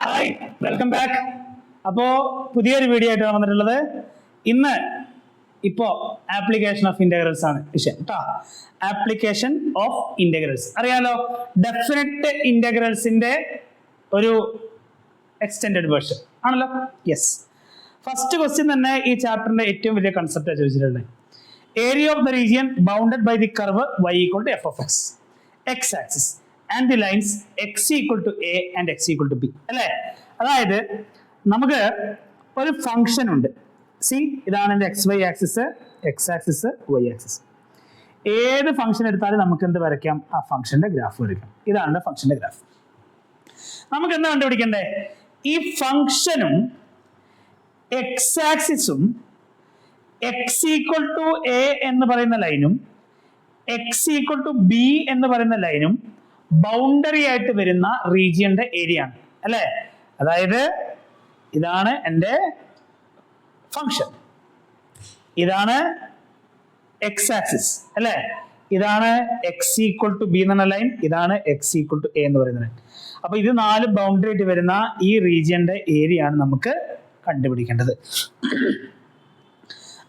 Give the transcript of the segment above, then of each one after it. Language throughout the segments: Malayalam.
Hi, welcome back. അപ്പോൾ പുതിയൊരു വീഡിയോ ആയിട്ടാണ് വന്നിട്ടുള്ളത്. ഇന്ന് ഇപ്പോൾ ആപ്ലിക്കേഷൻ ഓഫ് ഇന്റഗ്രൽസ് ആണ് വിഷയം കേട്ടോ. ആപ്ലിക്കേഷൻ ഓഫ് ഇന്റഗ്രൽസ് അറിയാലോ, ഡെഫിനറ്റ് ഇന്റഗ്രൽസിന്റെ ഒരു എക്സ്റ്റെൻഡഡ് വേർഷൻ ആണല്ലോ. യെസ്, ഫസ്റ്റ് ക്വസ്റ്റ്യൻ തന്നെ ഈ ചാപ്റ്ററിന്റെ ഏറ്റവും വലിയ കൺസെപ്റ്റാണ് ചോദിച്ചിട്ടുള്ളത്. Area of the region bounded by the curve y equal to f of x, x axis and the lines x equal to a and x equal to b അല്ലേ. അതായത് നമുക്ക് ഒരു ഫംഗ്ഷൻ ഉണ്ട്. സി, ഇതാണ് എൻ്റെ xy axis, x axis, y axis. ഏത് ഫംഗ്ഷൻ എടുത്താലും നമുക്ക് എന്ത് വരയ്ക്കാം? ആ ഫംഗ്ഷന്റെ ഗ്രാഫ് വരയ്ക്കാം. ഇതാണ് ഫംഗ്ഷന്റെ ഗ്രാഫ്. നമുക്ക് എന്താ കണ്ടുപിടിക്കണ്ടേ? ഈ ഫംഗ്ഷനും x ആക്സിസും x ഈക്വൽ ടു എ എന്ന് പറയുന്ന ലൈനും x ഈക്വൽ ടു ബി എന്ന് പറയുന്ന ലൈനും ബൗണ്ടറി ആയിട്ട് വരുന്ന റീജിയന്റെ ഏരിയ ആണ് അല്ലെ. അതായത് ഇതാണ് എൻ്റെ ഫംഗ്ഷൻ, ഇതാണ് x ആക്സിസ് അല്ലെ, ഇതാണ് x ഈക്വൽ ടു ബി എന്ന ലൈൻ, ഇതാണ് x ഈക്വൽ ടു എ എന്ന് പറയുന്ന ലൈൻ. അപ്പൊ ഇത് നാല് ബൗണ്ടറി ആയിട്ട് വരുന്ന ഈ റീജിയന്റെ ഏരിയ ആണ് നമുക്ക് കണ്ടുപിടിക്കേണ്ടത്.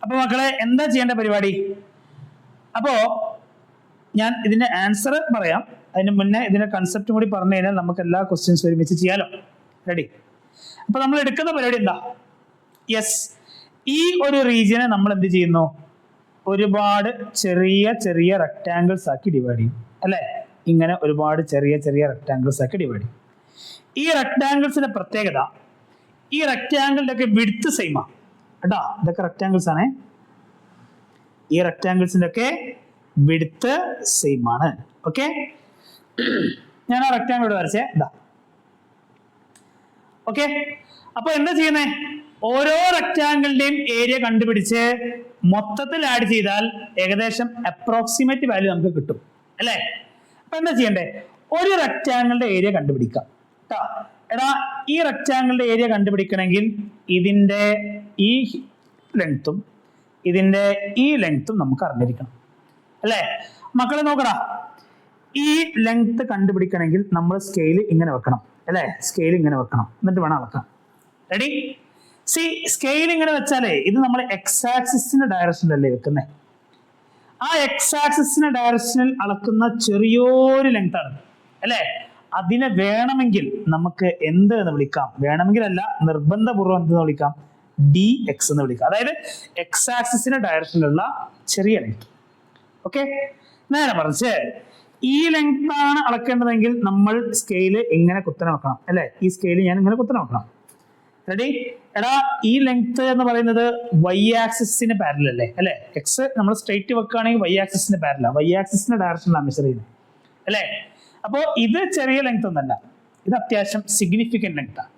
അപ്പൊ മക്കളെ, എന്താ ചെയ്യേണ്ട പരിപാടി? അപ്പോ ഞാൻ ഇതിന്റെ ആൻസർ പറയാം. അതിന് മുന്നേ ഇതിന്റെ കൺസെപ്റ്റും കൂടി പറഞ്ഞു കഴിഞ്ഞാൽ നമുക്ക് എല്ലാ ക്വസ്റ്റ്യൻസ് ഒരുമിച്ച് ചെയ്യാലോ. റെഡി? അപ്പൊ നമ്മൾ എടുക്കുന്ന പരിപാടി എന്താ? യെസ്, ഈ ഒരു റീജിയനെ നമ്മൾ എന്ത് ചെയ്യുന്നു? ഒരുപാട് ചെറിയ ചെറിയ റെക്ടാങ്കിൾസ് ആക്കി ഡിവൈഡ് ചെയ്യും അല്ലെ. ഇങ്ങനെ ഒരുപാട് ചെറിയ ചെറിയ റെക്ടാങ്കിൾസ് ആക്കി ഡിവൈഡ് ചെയ്യും. ഈ റെക്ടാങ്കിൾസിന്റെ പ്രത്യേകത, ഈ റെക്ടാങ്കിളിന്റെ ഒക്കെ വിഡ്ത്ത് സെയിമാ കേട്ടോ. ഇതൊക്കെ റെക്ടാങ്കിൾസ് ആണ്. ഈ റെക്ടാങ്കിൾസിന്റെ ഒക്കെ വിഡ്ത്ത് സെയിം ആണ്. ഓക്കെ, ഞാൻ ആ റെക്ടാങ്കിൾ ഇവിടെ വരച്ചേ. ഇതാ. ഓക്കെ, അപ്പൊ എന്താ ചെയ്യുന്നേ? ഓരോ റെക്ടാങ്കിളിന്റെയും ഏരിയ കണ്ടുപിടിച്ച് മൊത്തത്തിൽ ആഡ് ചെയ്താൽ ഏകദേശം അപ്രോക്സിമേറ്റ് വാല്യൂ നമുക്ക് കിട്ടും അല്ലേ. അപ്പൊ എന്താ ചെയ്യണ്ടേ? ഒരു റെക്ടാങ്കിളിന്റെ ഏരിയ കണ്ടുപിടിക്കാം കേട്ടോ. എടാ, ഈ റെക്ടാങ്കിളിന്റെ ഏരിയ കണ്ടുപിടിക്കണമെങ്കിൽ ഇതിന്റെ ഈ ലെങ്ത്തും ഇതിന്റെ ഈ ലെങ്ത്തും നമുക്ക് അറിഞ്ഞിരിക്കണം അല്ലേ. മക്കളെ നോക്കടാ, ഈ ലെങ്ത് കണ്ടുപിടിക്കണമെങ്കിൽ നമ്മൾ സ്കെയിൽ ഇങ്ങനെ വെക്കണം അല്ലേ. സ്കെയിൽ ഇങ്ങനെ വെക്കണം, എന്നിട്ട് വേണം അളക്കാം. റെഡി? സി, സ്കെയിൽ ഇങ്ങനെ വെച്ചാലേ ഇത് നമ്മൾ എക്സ് ആക്സിസിന്റെ ഡയറക്ഷനിലല്ലേ വെക്കുന്നേ. ആ എക്സ് ആക്സിസിന്റെ ഡയറക്ഷനിൽ അളക്കുന്ന ചെറിയൊരു ലെങ്ത് ആണ് അല്ലേ. അതിനെ വേണമെങ്കിൽ നമുക്ക് എന്ത് എന്ന് വിളിക്കാം? വേണമെങ്കിൽ അല്ല, നിർബന്ധപൂർവ്വം എന്തെന്ന് വിളിക്കാം? ഡി എക്സ് എന്ന് വിളിക്കാം. അതായത് എക്സ് ആക്സിസിന്റെ ഡയറക്ഷനിലുള്ള ചെറിയ ലെങ്ത്. ഓക്കെ, നേരെ മറിച്ച് ഈ ലെങ്ത് ആണ് അളക്കേണ്ടതെങ്കിൽ നമ്മൾ സ്കെയില് ഇങ്ങനെ കുത്തനെ വെക്കണം അല്ലെ. ഈ സ്കെയില് ഞാൻ ഇങ്ങനെ കുത്തനെ വെക്കണം. റെഡി? എടാ, ഈ ലെങ്ത് എന്ന് പറയുന്നത് വൈ ആക്സിസിന് പാരലൽ അല്ലേ അല്ലെ. എക്സ് നമ്മൾ സ്ട്രൈറ്റ് വെക്കുകയാണെങ്കിൽ വൈ ആക്സിസിന് പാരലൽ, വൈ ആക്സിസിന്റെ ഡയറക്ഷനിലാണ് മെഷർ ചെയ്യുന്നത് അല്ലെ. അപ്പോ ഇത് ചെറിയ ലെങ്ത് ഒന്നല്ല, ഇത് അത്യാവശ്യം സിഗ്നിഫിക്കന്റ് ലെങ്ത് ആണ്.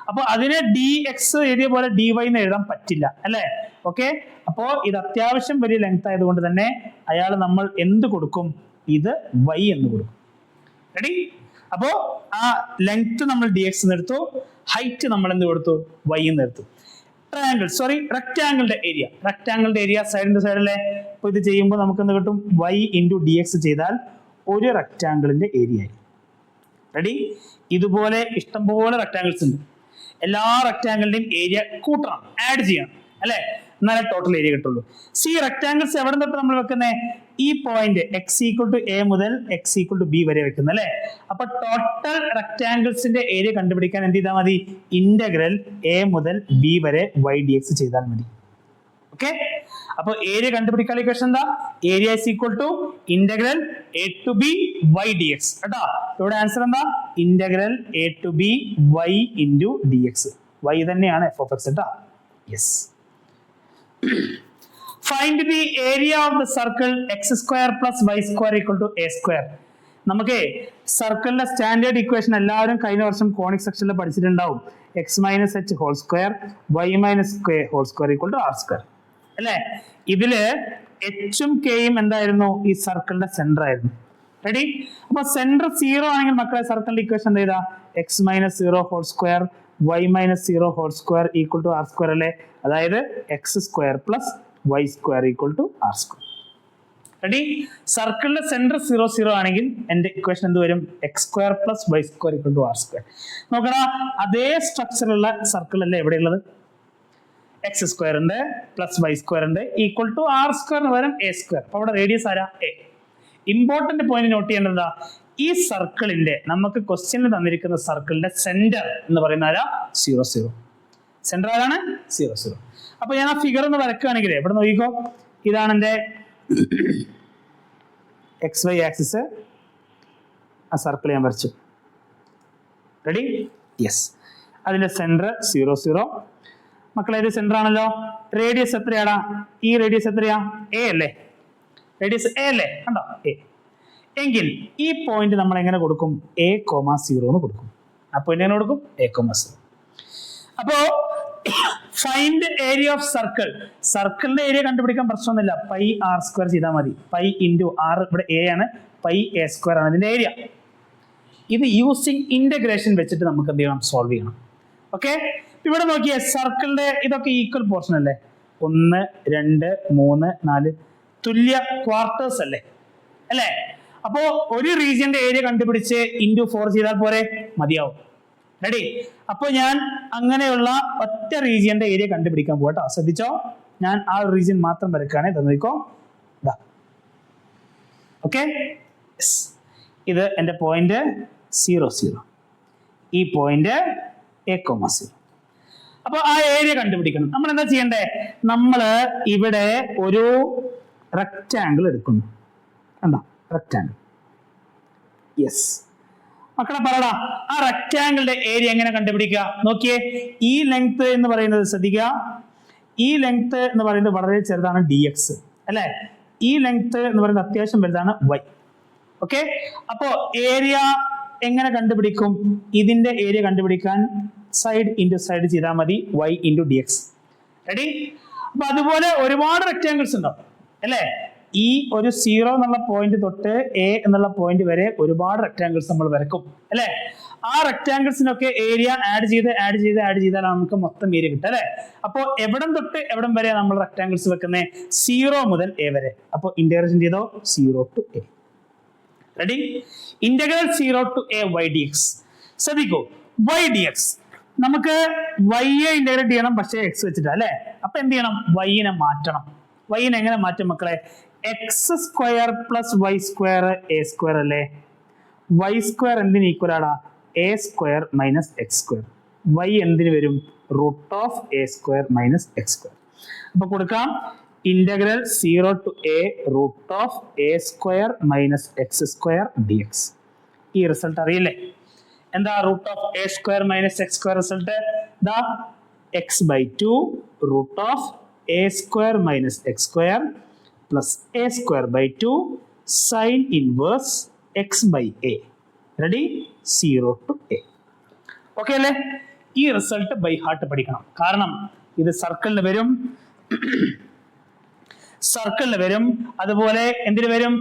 അപ്പൊ അതിനെ ഡി എക്സ് എഴുതിയ പോലെ ഡി വൈ എന്ന് എഴുതാൻ പറ്റില്ല അല്ലെ. ഓക്കെ, അപ്പോ ഇത് അത്യാവശ്യം വലിയ ലെങ്ത് ആയതുകൊണ്ട് തന്നെ അയാൾ നമ്മൾ എന്ത് കൊടുക്കും? ഇത് വൈ എന്ന് കൊടുക്കും. റെഡി? അപ്പോ ആ ലെങ്ത് നമ്മൾ ഡി എക്സ് എന്ന് എടുത്തു, ഹൈറ്റ് നമ്മൾ എന്ത് കൊടുത്തു? വൈ എന്ന് എടുത്തു. ട്രയാങ്കിൾ, സോറി, റെക്ടാങ്കിളിന്റെ ഏരിയ, റെക്ടാങ്കിളിന്റെ ഏരിയ സൈഡിന്റെ സൈഡിലെ. അപ്പൊ ഇത് ചെയ്യുമ്പോൾ നമുക്ക് എന്ത് കിട്ടും? വൈ ഇൻറ്റു ഡി എക്സ് ചെയ്താൽ ഒരു റെക്ടാങ്കിളിന്റെ ഏരിയ ആയി. റെഡി? ഇതുപോലെ ഇഷ്ടംപോലെ റെക്ടാങ്കിൾസ് ഉണ്ട്. എല്ലാ റെക്ടാങ്കിളിന്റെയും ഏരിയ കൂട്ടണം, ആഡ് ചെയ്യണം അല്ലെ, എന്നാലേ ടോട്ടൽ ഏരിയ കിട്ടുള്ളൂ. സി, റെക്ടാങ്കിൾസ് എവിടെ തൊട്ട് നമ്മൾ വെക്കുന്നത്? ഈ point X equal to A മുതൽ എക്സ് ഈക്വൽ ടു ബി വരെ വെക്കുന്നത് അല്ലെ. അപ്പൊ ടോട്ടൽ റെക്ടാങ്കിൾസിന്റെ ഏരിയ കണ്ടുപിടിക്കാൻ എന്ത് ചെയ്താൽ മതി? ഇന്റഗ്രൽ എ മുതൽ ബി വരെ വൈ ഡി എക്സ് ചെയ്താൽ മതി. ഓക്കെ, അപ്പൊ ഏരിയ കണ്ടുപിടിക്കാൻ ഇക്വേഷൻ എന്താ? Area is equal to integral A to B Y D X കേട്ടോ. ഇവിടെ ആൻസർ എന്താ? Integral A to B Y into D X. Y തന്നെയാണ് എഫ് ഓഫ് എക്സ് കേട്ടോ. Yes. Find the area of the circle X square plus Y square equal to A square. നമുക്ക് സർക്കിളിന്റെ സ്റ്റാൻഡേർഡ് ഇക്വേഷൻ എല്ലാവരും കഴിഞ്ഞ വർഷം കോണിക് സെക്ഷനിൽ പഠിച്ചിട്ടുണ്ടാവും. X minus h whole square Y minus k whole square equal to R square അല്ലെ. ഇതില് എച്ചും കെയും എന്തായിരുന്നു? ഈ സർക്കിളിന്റെ സെന്റർ ആയിരുന്നു. റെഡി? അപ്പൊ സെന്റർ 0 ആണെങ്കിൽ മക്കളെ സർക്കിളിന്റെ ഇക്വേഷൻ എന്താ ചെയ്താ? X minus 0 whole square Y minus 0 whole square equal to R square അല്ലേ. അതായത് X square plus Y square equal to R square. Ready? സർക്കിളിന്റെ സെന്റർ 0 0 ആണെങ്കിൽ എന്റെ ഇക്വേഷൻ എന്ത് വരും? X square plus Y square equal to R square. നോക്കണ അതേ സ്ട്രക്ചറുള്ള സർക്കിൾ അല്ലേ എവിടെയുള്ളത്? എക്സ് സ്ക്വയർ ഉണ്ട് പ്ലസ് വൈ സ്ക്വയർ ഉണ്ട് ഈക്വൽ ടു ആർ സ്ക്വയറിന് പകരം എ സ്ക്വയർ. അപ്പൊ അവിടെ റേഡിയസ് ആരാ? എ. ഇമ്പോർട്ടന്റ് പോയിന്റ് നോട്ട് ചെയ്യേണ്ടതാ, ഈ സർക്കിളിന്റെ നമുക്ക് ക്വസ്റ്റ്യനിൽ തന്നിരിക്കുന്ന സർക്കിളിന്റെ സെന്റർ എന്ന് പറയുന്ന ആരാ? 0 0. സെന്റർ ആരാണ്? 0 0. അപ്പൊ ഞാൻ ആ ഫിഗർ ഒന്ന് വരക്കുകയാണെങ്കിൽ ഇവിടെ നോക്കിക്കോ, ഇതാണ് എന്റെ എക്സ് വൈ ആക്സിസ്. ആ സർക്കിൾ ഞാൻ വരച്ചു. റെഡി? യെസ്. അതിന്റെ സെന്റർ 0 0. മക്കളെ ഇത് സെന്റർ ആണല്ലോ. റേഡിയസ് എത്രയാടാ? ഈ റേഡിയസ് എത്രയാ? എ അല്ലേ? റേഡിയസ് എ അല്ലേ? കണ്ടോ? എ. എങ്കിൽ ഈ പോയിന്റ് നമ്മൾ എങ്ങനെ കൊടുക്കും? എ കോമ 0 എന്ന് കൊടുക്കും. ആ പോയിന്റ് എങ്ങനെ കൊടുക്കും? A comma 0. അപ്പോ ഫൈൻഡ് ഏരിയ ഓഫ് സർക്കിൾ. സർക്കിളിന്റെ ഏരിയ കണ്ടുപിടിക്കാൻ പ്രശ്നമൊന്നുമില്ല. പൈ ആർ സ്ക്വയർ ചെയ്താൽ മതി. പൈ ഇൻറ്റു ആർ, ഇവിടെ എ ആണ്, പൈ എ സ്ക്വയർ ആണ് ഇതിന്റെ ഏരിയ. ഇത് യൂസിങ് ഇന്റഗ്രേഷൻ വെച്ചിട്ട് നമുക്ക് എന്ത് ചെയ്യണം? സോൾവ് ചെയ്യണം. ഓക്കെ, ഇവിടെ നോക്കിയേ, സർക്കിളിന്റെ ഇതൊക്കെ ഈക്വൽ പോർഷൻ അല്ലേ? 1 2 3 4 തുല്യ ക്വാർട്ടേഴ്സ് അല്ലേ? അല്ലേ? അപ്പോ ഒരു റീജിയന്റെ ഏരിയ കണ്ടുപിടിച്ച് ഇൻറ്റു 4 ചെയ്താൽ പോരെ? മതിയാവും. റെഡി? അപ്പൊ ഞാൻ അങ്ങനെയുള്ള ഒറ്റ റീജിയന്റെ ഏരിയ കണ്ടുപിടിക്കാൻ പോകട്ടോ. ശ്രദ്ധിച്ചോ, ഞാൻ ആ ഒരു റീജിയൻ മാത്രം വരയ്ക്കുകയാണ്. തന്നിക്കോ. ഓക്കെ, ഇത് എന്റെ പോയിന്റ് 0 0. ഈ പോയിന്റ് എ കോമ 0. അപ്പൊ ആ ഏരിയ കണ്ടുപിടിക്കണം. നമ്മൾ എന്താ ചെയ്യണ്ടേ? നമ്മള് ഇവിടെ ഒരു റെക്റ്റാങ്കിൾ എടുക്കുന്നു. കണ്ടോ? റെക്റ്റാങ്കിൾ. യെസ്. മക്കളെ പറടാ, ആ റെക്റ്റാങ്കിളിന്റെ ഏരിയ എങ്ങനെ കണ്ടുപിടിക്കുക? നോക്കിയേ, ഈ ലെങ്ത് എന്ന് പറയുന്നത്, ശ്രദ്ധിക്കുക, ഈ ലെങ്ത് എന്ന് പറയുന്നത് വളരെ ചെറുതാണ്, dx അല്ലെ? ഈ ലെങ്ത് എന്ന് പറയുന്നത് അത്യാവശ്യം വലുതാണ്, y. ഓക്കെ, അപ്പോ ഏരിയ എങ്ങനെ കണ്ടുപിടിക്കും? ഇതിന്റെ ഏരിയ കണ്ടുപിടിക്കാൻ സൈഡ് ഇൻറ്റു സൈഡ് ചെയ്താൽ മതി, y ഇൻറ്റു dx. റെഡി? അപ്പൊ അതുപോലെ ഒരുപാട് റെക്റ്റാങ്കിൾസ് ഉണ്ടാവും അല്ലേ? ഈ ഒരു 0 എന്നുള്ള പോയിന്റ് തൊട്ട് എ എന്നുള്ള പോയിന്റ് വരെ ഒരുപാട് റെക്റ്റാങ്കിൾസ് നമ്മൾ വരക്കും അല്ലെ? ആ റെക്റ്റാങ്കിൾസിനൊക്കെ ഏരിയ ആഡ് ചെയ്താൽ നമുക്ക് മൊത്തം ഏരിയ കിട്ടും അല്ലെ? അപ്പോ എവിടം തൊട്ട് എവിടം വരെ നമ്മൾ റെക്റ്റാങ്കിൾസ് വെക്കുന്നത്? 0 മുതൽ എ വരെ. അപ്പൊ ഇന്റഗ്രേഷൻ ചെയ്തോ, 0 to a. Ready? Integral 0 to a y dx. ശ്രദ്ധിക്കൂ, y dx നമുക്ക് y ഇന്റഗ്രേറ്റ് ചെയ്യണം, പക്ഷേ x വെച്ചിട്ട് അല്ലെ? അപ്പൊ എന്ത് ചെയ്യണം? y നെ മാറ്റണം. y നെ എങ്ങനെ മാറ്റും മക്കളെ? X square plus Y square A square അല്ലേ? വൈ സ്ക്വയർ എന്തിന് ഈക്വൽ ആടാ? A square minus x square. Y എന്തിന് വരും? Root of A square minus x square. അപ്പൊ കൊടുക്കാം integral 0 to a root of A square minus x square d x. ഈ റിസൾട്ട് അറിയില്ലേ? എന്താ root of A square minus x square result? ദാ x by 2 root of A square minus x square plus A square by 2 sine inverse X by A. Ready? 0 to a. Okay അല്ലേ? ഈ റിസൾട്ട് ബൈ ഹാർട്ട് പഠിക്കണം. കാരണം ഇത് സർക്കിളിൽ വരും, അതുപോലെ എന്തിനു വരും?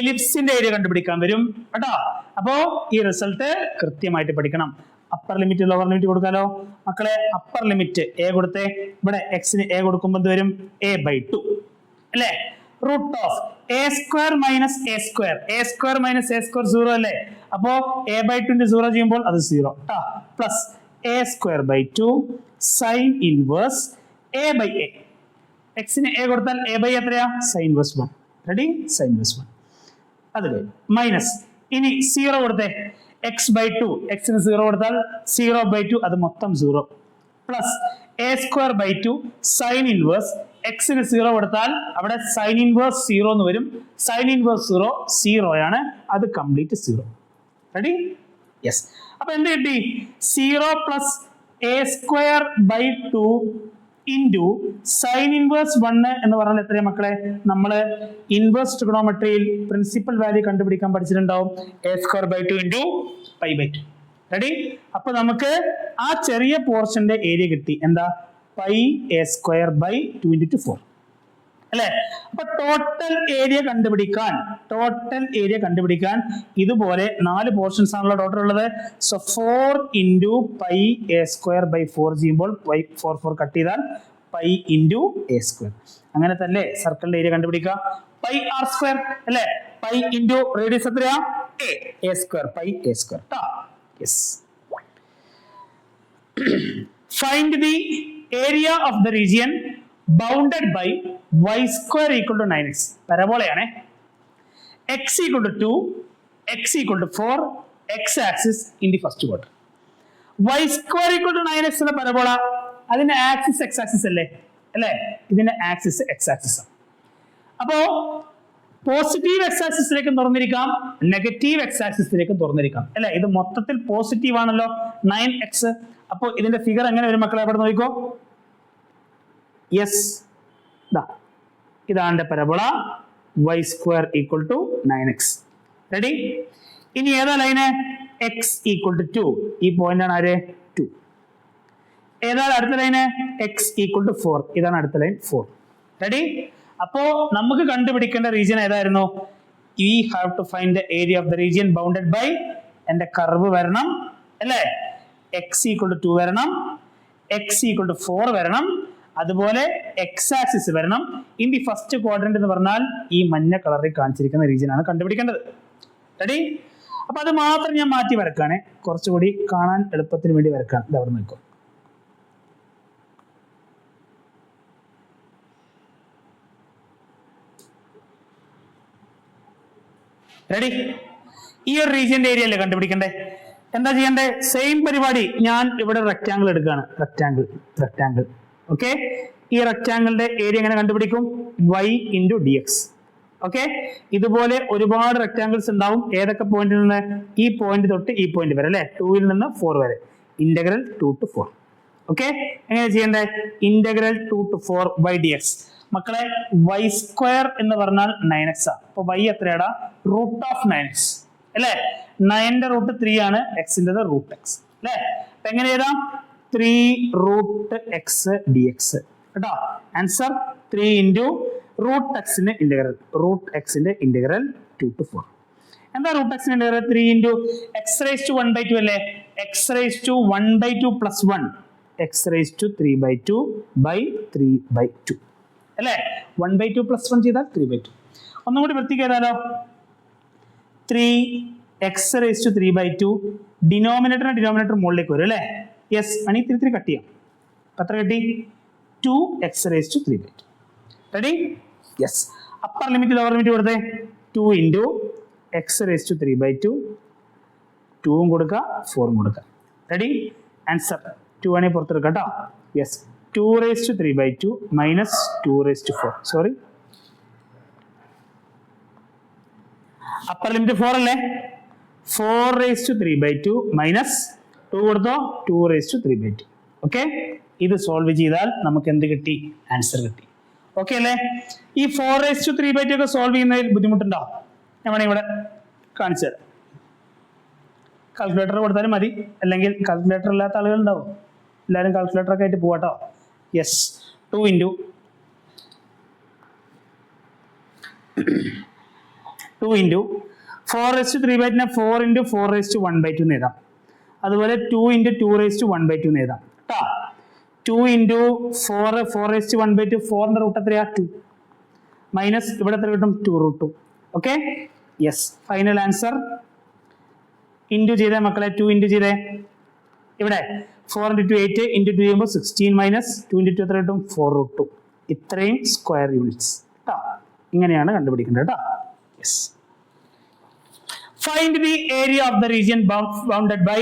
എലിപ്സിന്റെ ഏരിയ കണ്ടുപിടിക്കാൻ വരും കേട്ടോ. അപ്പോ ഈ റിസൾട്ട് കൃത്യമായിട്ട് പഠിക്കണം. അപ്പർ ലിമിറ്റ് ലോവർ ലിമിറ്റ് കൊടുക്കാലോ മക്കളെ. അപ്പർ ലിമിറ്റ് എ കൊടുത്തേ. ഇവിടെ എക്സിന് എ കൊടുക്കുമ്പോൾ എന്ത് വരും? എ ബൈ 2 അല്ലേ? Root of A square minus A square. A square minus A square 0 അല്ലേ? അപ്പോ എ ബൈ 2 0 ചെയ്യുമ്പോൾ അത് 0 plus A square by 2 sine inverse A by A. എക്സിന് എ കൊടുത്താൽ എ ബൈ എത്രയാ? Sine inverse 1. Ready? Sine inverse 1. അതില് മൈനസ് ഇനി 0 കൊടുത്തേ. എക്സ് ബൈ 2, എക്സിന് 0 കൊടുത്താൽ 0 ബൈ 2 അത് മൊത്തം 0 plus A square by 2 sine inverse എക്സിന് 0 കൊടുത്താൽ അവിടെ സൈൻ ഇൻവേഴ്സ് 0 എന്ന് വരും. സൈൻ ഇൻവേഴ്സ് 0 ആണ്, അത് കംപ്ലീറ്റ് 0. റെഡി? യെസ്. അപ്പൊ എന്ത് കിട്ടി? 0 plus A square by 2 into sine inverse 1 എന്ന് പറഞ്ഞാൽ എത്രയാ മക്കളെ? നമ്മള് ഇൻവേഴ്സ് ട്രിഗണോമെട്രിയിൽ പ്രിൻസിപ്പൽ വാല്യൂ കണ്ടുപിടിക്കാൻ പഠിച്ചിട്ടുണ്ടാവും. A square by 2 into pi by 2. Ready? അപ്പൊ നമുക്ക് ആ ചെറിയ പോർഷന്റെ ഏരിയ കിട്ടി. എന്താ? Pi A square by 2 into 4 അല്ലെ? അപ്പൊ ടോട്ടൽ ഏരിയ കണ്ടുപിടിക്കാൻ ഇതുപോലെ 4 പോർഷൻസ് ആണല്ലോ ടോട്ടൽ ഉള്ളത്. So 4 into pi A square by 4 ചെയ്യുമ്പോൾ 4 കട്ട് ചെയ്താൽ പൈ ഇൻറ്റു എ സ്ക്വയർ. അങ്ങനെ തന്നെ സർക്കിളിന്റെ ഏരിയ കണ്ടുപിടിക്കുക. π പൈ ആർ സ്ക്വയർ അല്ലെ, പൈ ഇൻറ്റു റേഡിയസ് എത്രയാ a square, pi A square. Yes. Find the area of the region bounded by y square equal to 9x. പരബോളയാണ്. x equal to 2, x equal to 4, x axis in the first quarter. y square equal to 9x എന്ന പരബോള, അതിന്റെ ആക്സിസ് x ആക്സിസ് അല്ലേ, അല്ലേ? ഇതിന്റെ ആക്സിസ് x ആക്സിസ്. അപ്പോ പോസിറ്റീവ് x ആക്സിസിലേക്ക് തുറന്നിരിക്കാം, നെഗറ്റീവ് x ആക്സിസിലേക്ക് തുറന്നിരിക്കാം, അല്ലെ? ഇത് മൊത്തത്തിൽ പോസിറ്റീവ് ആണല്ലോ 9x. അപ്പൊ ഇതിന്റെ ഫിഗർ എങ്ങനെ വരും മക്കളെ? അവിടെ നോക്കിക്കോ. യെസ്, ഇതാണ് parabola y square equal to 9x. Ready? ഇനി ഏതാ ലൈന്? x equal to 2. ഈ പോയിന്റ് ആണ് ആര്? 2. ഏതാണ് അടുത്ത ലൈന്? x equal to 4. ഇതാണ് അടുത്ത ലൈൻ 4. റെഡി? അപ്പോ നമുക്ക് കണ്ടുപിടിക്കേണ്ട റീജിയൻ ഏതായിരുന്നു? We have to find the area of the region bounded by, എന്റെ കർവ് വരണം അല്ലേ, x ഈക്വൽ ടു 2 വരണം, x ഈക്വൽ ടു 4 വരണം, അതുപോലെ x ആക്സിസ് വരണം. ഇൻ ദി ഫസ്റ്റ് ക്വാഡ്രന്റ് എന്ന് പറഞ്ഞാൽ ഈ മഞ്ഞ കളറിൽ കാണിച്ചിരിക്കുന്ന റീജിയൻ ആണ് കണ്ടുപിടിക്കേണ്ടത്. റെഡി? അപ്പൊ അത് മാത്രം ഞാൻ മാറ്റി വരക്കാണ്, കുറച്ചുകൂടി കാണാൻ എളുപ്പത്തിന് വേണ്ടി വരക്കാണ്. ഇത് അവിടെ നിൽക്കും. റെഡി? ഈ ഒരു റീജിയന്റെ ഏരിയ അല്ലേ കണ്ടുപിടിക്കണ്ടേ? എന്താ ചെയ്യണ്ടേ? സെയിം പരിപാടി. ഞാൻ ഇവിടെ റെക്ടാങ്കിൾ എടുക്കുകയാണ്. റെക്ടാങ്കിൾ. ഓക്കെ, ഈ റെക്ടാങ്കിളിന്റെ ഏരിയ എങ്ങനെ കണ്ടുപിടിക്കും? y into D X. Okay, ഇതുപോലെ ഒരുപാട് റെക്ടാങ്കിൾസ് ഉണ്ടാവും. ഏതൊക്കെ പോയിന്റിൽ നിന്ന്? ഈ പോയിന്റ് തൊട്ട് ഈ പോയിന്റ് വരെ അല്ലെ, 2 നിന്ന് 4 വരെ. Integral 2 to 4. ഓക്കെ, എങ്ങനെ ചെയ്യണ്ടേ? Integral 2 to 4 by dx. മക്കളെ, y സ്ക്വയർ എന്ന് പറഞ്ഞാൽ 9x ആ. അപ്പൊ y എത്രയാടാ? റൂട്ട് ഓഫ് 9x അല്ലെ. 9ന്റെ റൂട്ട് 3 ആണ്, എക്സിന്റെ റൂട്ട് എക്സ് അല്ലെ. അപ്പൊ എങ്ങനെ എഴുതാം? 3 റൂട്ട് എക്സ് ഡി എക്സ് കേട്ടോ. ആൻസർ 3 ഇൻറ്റു റൂട്ട് എക്സിന്റെ ഇന്റഗ്രൽ. റൂട്ട് എക്സിന്റെ ഇന്റഗ്രൽ 2 to 4. എന്താ റൂട്ട് എക്സിന്റെ integral? 3 into x raise to 1/2 അല്ലേ. X raise to 1/2 plus 1, x raise to 3/2 by 3/2 അല്ലേ. 1/2 പ്ലസ് 1 ചെയ്താൽ 3/2. ഒന്നും കൂടി വൃത്തിക്ക് ചെയ്താലോ? 3x raise to 3/2. ഡിനോമിനേറ്റർ മുകളിലേക്ക് വരും അല്ലേ. യെസ്, അണി 3 കട്ട് ചെയ്യാം. എത്ര കിട്ടി? 2x raise to 3/2. Ready? Yes. Upper limit lower limit കൊടുത്തേ. 2 ഇൻറ്റു എക്സ് റേസ് ടു 3/2. 2 കൊടുക്കുക, 4 കൊടുക്കുക. റെഡി? ആൻസർ 2 ആണെങ്കിൽ പുറത്തെടുക്കാം കേട്ടോ. Yes, 2 raise to 3/2 minus 2 raise to 4. Sorry, upper limit 4 അല്ലേ. 4 റേസ് ടു 3/2 മൈനസ് 2 കൊടുത്തോ, 2 റേസ് ടു 3/2. ഓക്കെ, ഇത് സോൾവ് ചെയ്താൽ നമുക്ക് എന്ത് കിട്ടി? ആൻസർ കിട്ടി. ഓക്കെ അല്ലേ? ഈ 4 റേസ് ടു 3/2 ഒക്കെ സോൾവ് ചെയ്യുന്നതിൽ ബുദ്ധിമുട്ടുണ്ടോ? ഞാൻ വേണമെങ്കിൽ ഇവിടെ കാണിച്ചു തരാം. കാൽക്കുലേറ്റർ കൊടുത്താലും മതി, അല്ലെങ്കിൽ കാൽക്കുലേറ്റർ ഇല്ലാത്ത ആളുകൾ ഉണ്ടാവും. എല്ലാവരും കാൽക്കുലേറ്റർ ഒക്കെ ആയിട്ട് പോവാട്ടോ. Yes, 2 into 4 raise to 3/2 4 into 4 raise to 1/2 എന്ന് എഴുതാം. അതുപോലെ 2 ഇൻറ്റു 2 റേസ് ടു 1/2 എന്ന് എഴുതാം കേട്ടോ. 2 ഇൻറ്റു 4 റേസ് ടു 1/2. 4ന്റെ റൂട്ട് എത്രയാ? 2 മൈനസ് ഇവിടെ എത്ര കിട്ടും? 2 root 2. Okay, yes. Final answer into ചെയ്തേ മക്കളെ. 2 ഇൻറ്റു ചെയ്തേ. ഇവിടെ 4 ഇൻറ്റു 2 8 ഇൻറ്റു 2 ചെയ്യുമ്പോൾ 16 മൈനസ് 2 ഇൻറ്റു 2 എത്ര കിട്ടും? 4 റൂട്ട് 2. ഇത്രയും സ്ക്വയർ യൂണിറ്റ്സ് കേട്ടോ. ഇങ്ങനെയാണ് കണ്ടുപിടിക്കേണ്ടത് കേട്ടോ. Yes. Find the area of the region bounded by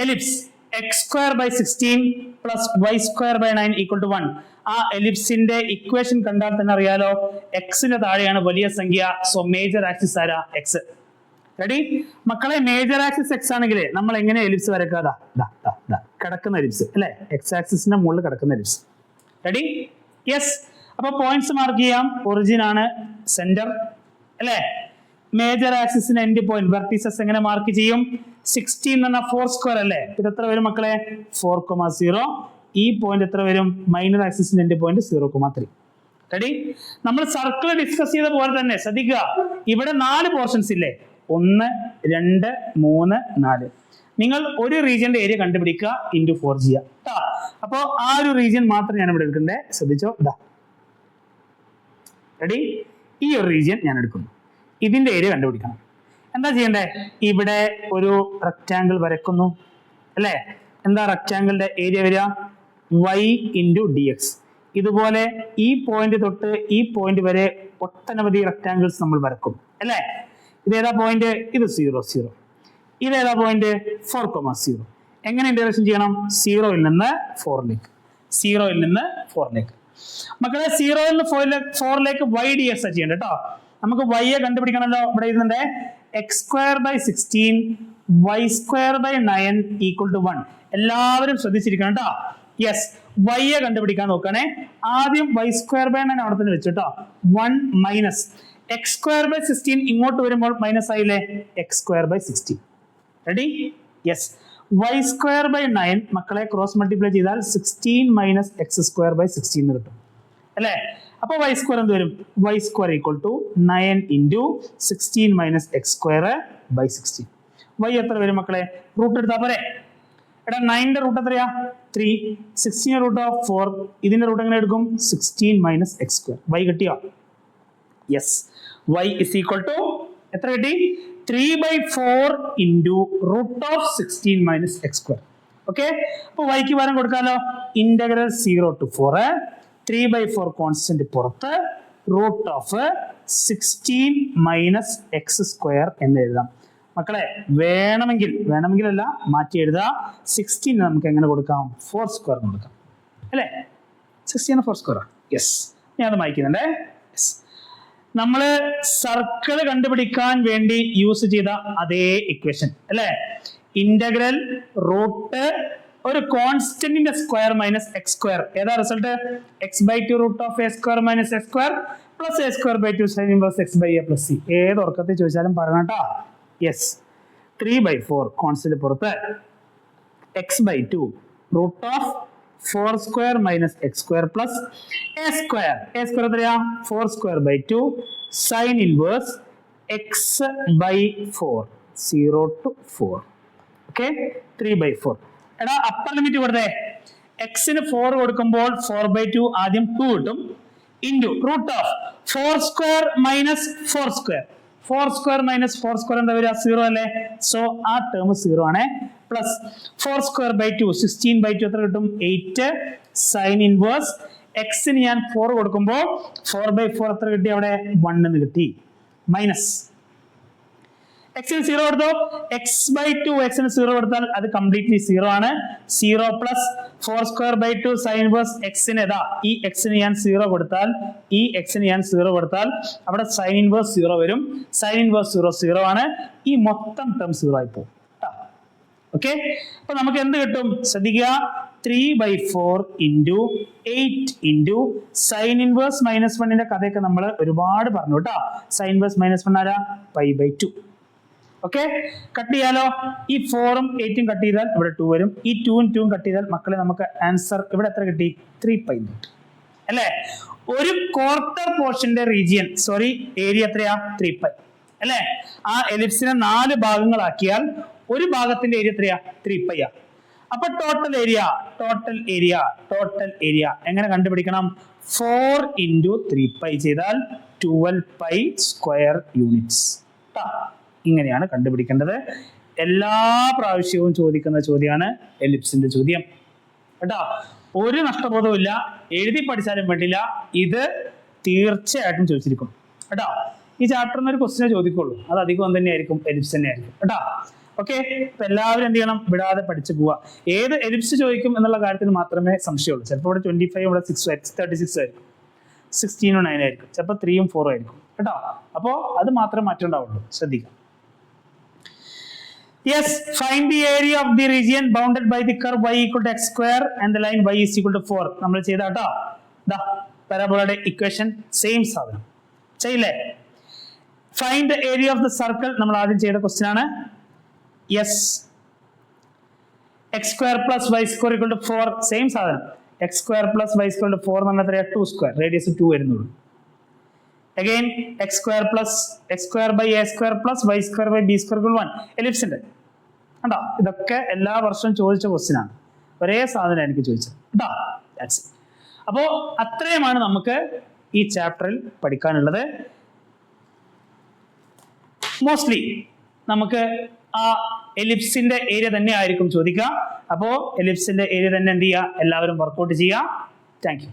ellipse x square by 16 plus y square by 9 equal to 1. ആ എലിപ്സിന്റെ ഇക്വേഷൻ കണ്ടാൽ തന്നെ അറിയാലോ, എക്സിന്റെ താഴെയാണ് വലിയ സംഖ്യ. സോ മേജർ ആക്സിസ് ആരാ? എക്സ്. റെഡി മക്കളെ? മേജർ ആക്സിസ് എക്സ് ആണെങ്കിൽ നമ്മൾ എങ്ങനെ എലിപ്സ് വരക്കാതാ? കിടക്കുന്ന എലിപ്സ് അല്ലെ, എക്സ് ആക്സിസിന്റെ മുകളിൽ കിടക്കുന്ന എലിപ്സ്. റെഡി? യെസ്. അപ്പൊ പോയിന്റ്സ് മാർക്ക് ചെയ്യാം. ഒറിജിൻ ആണ് സെന്റർ അല്ലെ. മേജർ ആക്സിസിന്റെ എൻഡ് പോയിന്റ് വെർട്ടീസസ് എങ്ങനെ മാർക്ക് ചെയ്യും? 16 എന്ന് പറഞ്ഞാൽ 4 സ്ക്വയർ അല്ലേ. ഇത് എത്ര വരും മക്കളെ? 4,0. ഈ പോയിന്റ് എത്ര വരും? മൈനർ ആക്സിസിന്റെ എൻഡ് പോയിന്റ് 0,3. റെഡി? നമ്മൾ സർക്കിൾ ഡിസ്കസ് ചെയ്ത പോലെ തന്നെ ശ്രദ്ധിക്കുക, ഇവിടെ 4 പോർഷൻസ് ഇല്ലേ? 1 2 3 4. നിങ്ങൾ ഒരു റീജിയന്റെ ഏരിയ കണ്ടുപിടിക്കുക, ഇൻറ്റു 4 ചെയ്യുക. അപ്പോ ആ ഒരു റീജിയൻ മാത്രം ഞാൻ ഇവിടെ എടുക്കണ്ടേ. ശ്രദ്ധിച്ചോ. റെഡി? ഈ ഒരു റീജിയൻ ഞാൻ എടുക്കുന്നു. ഇതിന്റെ ഏരിയ കണ്ടുപിടിക്കണം. എന്താ ചെയ്യണ്ടേ? ഇവിടെ ഒരു റെക്റ്റാങ്കിൾ വരക്കുന്നു അല്ലേ? എന്താ റെക്റ്റാങ്കിളിന്റെ ഏരിയ വരിക? y into D X. ഇതുപോലെ ഈ പോയിന്റ് തൊട്ട് ഈ പോയിന്റ് വരെ ഒട്ടനവധി റെക്റ്റാങ്കിൾസ് നമ്മൾ വരക്കും അല്ലേ? ഇതേതാ പോയിന്റ്? ഇത് 0 0. ഇതേതാ പോയിന്റ്? 4,0. എങ്ങനെ ഇന്റഗ്രേഷൻ ചെയ്യണം? 0-ൽ നിന്ന് 4-ലേക്ക്, 0-ൽ നിന്ന് 4-ലേക്ക്. മക്കളെ 0-ൽ നിന്ന് 4-ലേക്ക് y dx ചെയ്യണ്ട കേട്ടോ. നമുക്ക് y കണ്ടുപിടിക്കണമല്ലോ. ഇവിടെ ഇരുന്നുണ്ട് x²/16 y²/9 = 1. എല്ലാവരും ശ്രദ്ധിച്ചിരിക്കണം കേട്ടോ. യെസ്, y കണ്ടുപിടിക്കാൻ നോക്കണേ. ആദ്യം y²/9 അവിടെ തന്നെ വെച്ചു കേട്ടോ. 1 മൈനസ് x²/16 ഇങ്ങോട്ട് വരുമ്പോൾ മൈനസ് ആയില്ലേ? x²/16. റെഡി? യെസ്, y²/9 മക്കളെ ക്രോസ് മൾട്ടിപ്ലൈ ചെയ്താൽ 16 മൈനസ് x²/16 കിട്ടും അല്ലേ? അപ്പൊ y² എന്ത് വരും? y² = 9 into 16 minus x²/16. y എത്ര വരും മക്കളെ? റൂട്ട് എടുത്താൽ പോരെ? എടാ 9ന്റെ റൂട്ട് എത്രയാ? 3. 16 റൂട്ട് ഓഫ് 4. ഇതിന്റെ റൂട്ട് എങ്ങനെ എടുക്കും? 16 മൈനസ് x². y കിട്ടിയോ? Yes, y is equal to എത്ര കിട്ടി? 3/4 into root of 16 minus x². Okay, അപ്പൊ y-ക്ക് പകരം കൊടുക്കാലോ. ഇന്റഗ്രൽ 0 to 4 3/4 കോൺസ്റ്റന്റ് പുറത്ത് റൂട്ട് ഓഫ് 16 മൈനസ് x² എന്ന് എഴുതാം. മക്കളെ വേണമെങ്കിൽ അല്ല, മാറ്റി എഴുതാം. 16 നമുക്ക് എങ്ങനെ കൊടുക്കാം? 4² കൊടുക്കാം അല്ലേ? 16 4². യെസ്, ഞാൻ അത് മായ്ക്കുന്നുണ്ടേ. യെസ്, നമ്മള് സർക്കിൾ കണ്ടുപിടിക്കാൻ വേണ്ടി യൂസ് ചെയ്ത അതേ ഇക്വേഷൻ അല്ലേ? ഇന്റഗ്രൽ റൂട്ട് ഒരു കോൺസ്റ്റന്റിന്റെ സ്ക്വയർ മൈനസ് x². ഏതാ result? x/2 root of a² minus x² plus a²/2 sine inverse x/a plus c. ഏത് ഉറക്കത്തിൽ ചോദിച്ചാലും പറയണം കേട്ടോ. യെസ്, 3/4 കോൺസ്റ്റന്റ് പുറത്ത് x/2 root of 4² minus x² plus a² എത്രയാ? 4²/2 sine inverse x/4 0 to 4. Okay, 3/4. എടാ അപ്പർ ലിമിറ്റ് കൊടുത്തേ. x-ന് 4 കൊടുക്കുമ്പോൾ 4/2 ആദ്യം 2 കിട്ടും into root of 4² minus 4². 4² minus 4² എന്താ വരിക? 0 അല്ലേ? സോ ആ ടേം 0 ആണ്. പ്ലസ് 4²/2 16/2 എത്ര കിട്ടും? 8 സൈൻ ഇൻവേഴ്സ് x-ന് ഞാൻ 4 കൊടുക്കുമ്പോൾ 4/4 എത്ര കിട്ടി? അവിടെ 1 എന്ന് കിട്ടി. മൈനസ് x-ന് 0 കൊടുത്തോ, x/2 x-ന് 0 കൊടുത്താൽ അത് കംപ്ലീറ്റ്ലി 0 ആണ്. 0 പ്ലസ് 4²/2 സൈൻ ഇൻവേഴ്സ് x-ന് ഏതാ? ഈ x-ന് ഞാൻ 0 കൊടുത്താൽ അവിടെ സൈൻ ഇൻവേഴ്സ് 0 വരും. സൈൻ ഇൻവേഴ്സ് 0 0 ആണ്. ഈ മൊത്തം ടേം 0 ആയി പോകും. ഓക്കെ, അപ്പൊ നമുക്ക് എന്ത് കിട്ടും? ശ്രദ്ധിക്കുക, 3/4 ഇൻറ്റു 8 ഇൻറ്റു സൈൻ ഇൻവേഴ്സ് -1ന്റെ കഥയൊക്കെ നമ്മൾ ഒരുപാട് പറഞ്ഞു കേട്ടോ. സൈൻ ഇൻവേഴ്സ് -1 ആരാ? π/2. ഓക്കെ, കട്ട് ചെയ്യാലോ. ഈ 4ഉം 8ഉം കട്ട് ചെയ്താൽ ഇവിടെ 2 വരും. ഈ 2ഉം 2ഉം കട്ട് ചെയ്താൽ മക്കളെ നമുക്ക് ആൻസർ ഇവിടെ എത്ര കിട്ടി? 3π അല്ലേ? ഒരു ക്വാർട്ടർ പോർഷന്റെ ഏരിയ എത്രയാ? 3π അല്ലേ? ആ എലിപ്സിനെ 4 ഭാഗങ്ങളാക്കിയാൽ ഒരു ഭാഗത്തിന്റെ ഏരിയ എത്രയാ? 3π. അപ്പൊ ടോട്ടൽ ഏരിയ എങ്ങനെ കണ്ടുപിടിക്കണം? 4 ഇൻറ്റു 3π ചെയ്താൽ 12π സ്ക്വയർ യൂണിറ്റ്സ്. ഇങ്ങനെയാണ് കണ്ടുപിടിക്കേണ്ടത്. എല്ലാ പ്രാവശ്യവും ചോദിക്കുന്ന ചോദ്യമാണ് എലിപ്സിന്റെ ചോദ്യം കേട്ടോ. ഒരു നഷ്ടബോധവും ഇല്ല, എഴുതി പഠിച്ചാലും വേണ്ടില്ല, ഇത് തീർച്ചയായിട്ടും ചോദിച്ചിരിക്കും കേട്ടോ. ഈ ചാപ്റ്ററിൽ നിന്ന് ഒരു ക്വസ്റ്റിനെ ചോദിക്കുള്ളൂ, അത് അധികം തന്നെയായിരിക്കും എലിപ്സ് തന്നെയായിരിക്കും കേട്ടോ. ഓക്കെ, അപ്പൊ എല്ലാവരും എന്ത് ചെയ്യണം? വിടാതെ പഠിച്ചു പോവുക. ഏത് എലിപ്സ് ചോദിക്കും എന്നുള്ള കാര്യത്തിൽ മാത്രമേ സംശയമുള്ളൂ. ചിലപ്പോൾ ഇവിടെ 25, ഇവിടെ 36 ആയിരിക്കും, 16 9 ആയിരിക്കും, ചിലപ്പോൾ 3ഉം 4ഉം ആയിരിക്കും കേട്ടോ. അപ്പോ അത് മാത്രമേ മാറ്റം ഉണ്ടാവുള്ളൂ, ശ്രദ്ധിക്കാം. Yes, find the area of the region bounded by the curve y = x² and the line y = 4. നമ്മൾ ചെയ്ത കേട്ടോ. ദാ പരാബോളയുടെ ഇക്വേഷൻ സെയിം സാധനം ചെയ്യില്ലേ? Find the area of the circle നമ്മൾ ആദ്യം ചെയ്ത ക്വസ്റ്റ്യൻ ആണ്. Yes, x² plus y² = 4 same സാധനം. x² plus y² = 4 എന്ന് പറഞ്ഞാൽ 2², റേഡിയസ് 2 വരുന്നുള്ളൂ. Again x² plus x²/a² plus y²/b² = 1. എലിപ്സിന്റെ കണ്ടോ? ഇതൊക്കെ എല്ലാ വർഷവും ചോദിച്ച ക്വസ്റ്റ്യൻ ആണ്. ഒരേ സാധനം എനിക്ക് ചോദിച്ചത് കേട്ടോ. അപ്പോ അത്രയുമാണ് നമുക്ക് ഈ ചാപ്റ്ററിൽ പഠിക്കാനുള്ളത്. മോസ്റ്റ്ലി നമുക്ക് ആ എലിപ്സിന്റെ ഏരിയ തന്നെ ആയിരിക്കും ചോദിക്കുക. അപ്പോ എലിപ്സിന്റെ ഏരിയ തന്നെ എന്ത് ചെയ്യുക, എല്ലാവരും വർക്കൗട്ട് ചെയ്യുക. Thank you.